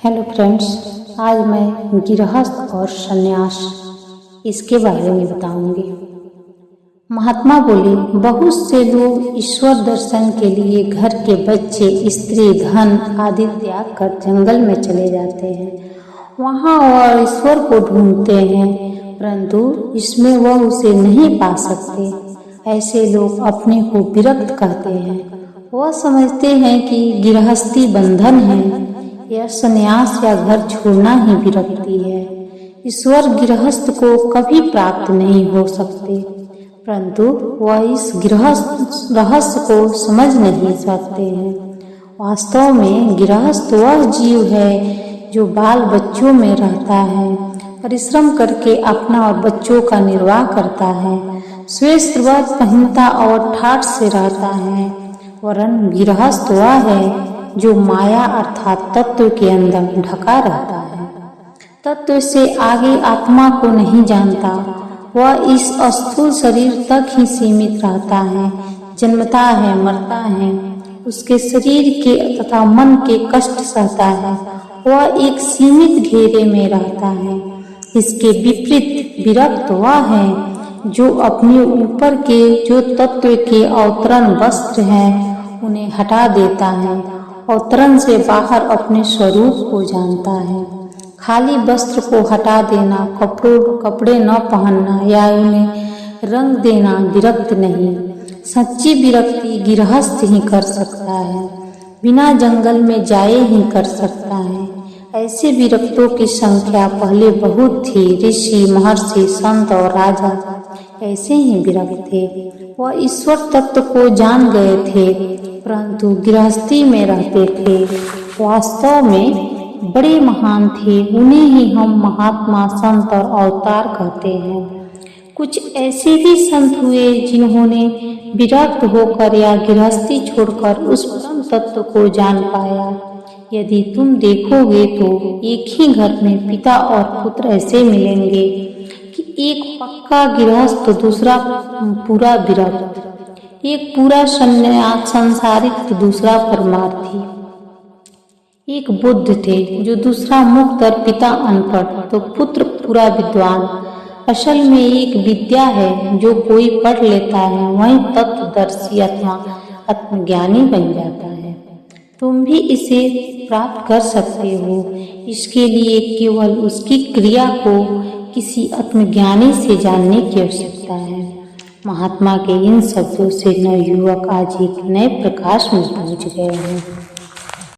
Hello friends, आज मैं गृहस्थ और संन्यास इसके बारे में बताऊंगी। महात्मा बोले, बहुत से लोग ईश्वर दर्शन के लिए घर के बच्चे, स्त्री, धन आदि त्याग कर जंगल में चले जाते हैं। वहाँ वह ईश्वर को ढूंढते हैं, परंतु इसमें वह उसे नहीं पा सकते। ऐसे लोग अपने को विरक्त कहते हैं। वह समझते हैं कि गृहस्थी बंधन है, यह संन्यास या घर छोड़ना ही विरक्ति है। ईश्वर गृहस्थ को कभी प्राप्त नहीं हो सकते, परंतु वह इस गृहस्थ रहस्य को समझ नहीं सकते हैं। वास्तव में गृहस्थ वह जीव है जो बाल बच्चों में रहता है, परिश्रम करके अपना और बच्चों का निर्वाह करता है, श्वेत वस्त्र पहनता और ठाठ से रहता है। वरन गृहस्थ वह है जो माया अर्थात तत्व के अंदर ढका रहता है, तत्व से आगे आत्मा को नहीं जानता। वह इस स्थूल शरीर तक ही सीमित रहता है, जन्मता है, मरता है, उसके शरीर के तथा मन के कष्ट सहता है। वह एक सीमित घेरे में रहता है। इसके विपरीत विरक्त वह है जो अपने ऊपर के जो तत्व के अवतरण वस्त्र हैं उन्हें हटा देता है, अवतरण से बाहर अपने स्वरूप को जानता है। खाली वस्त्र को हटा देना, कपड़े न पहनना या उन्हें रंग देना विरक्त नहीं। सच्ची विरक्ति गृहस्थ ही कर सकता है, बिना जंगल में जाए ही कर सकता है। ऐसे विरक्तों की संख्या पहले बहुत थी। ऋषि, महर्षि, संत और राजा ऐसे ही विरक्त थे। वह ईश्वर तत्व को जान गए थे, परंतु गृहस्थी में रहते थे। वास्तव में बड़े महान थे, उन्हें ही हम महात्मा, संत और अवतार कहते हैं। कुछ ऐसे भी संत हुए जिन्होंने विरक्त होकर या गृहस्थी छोड़कर उस परम तत्व को जान पाया। यदि तुम देखोगे तो एक ही घर में पिता और पुत्र ऐसे मिलेंगे कि एक पक्का गृहस्थ तो दूसरा पूरा विरक्त, एक पूरा संसारिक तो दूसरा परमार्थी। एक बुद्ध थे जो दूसरा मुक्त और पिता अनपढ़ तो पुत्र पूरा विद्वान। असल में एक विद्या है जो कोई पढ़ लेता है वही तत्वदर्शी अथवा आत्मज्ञानी बन जाता है। तुम भी इसे प्राप्त कर सकते हो। इसके लिए केवल उसकी क्रिया को किसी आत्मज्ञानी से जानने की आवश्यकता है। महात्मा के इन शब्दों से नवयुवक आज एक नए प्रकाश में पहुंच गए हैं।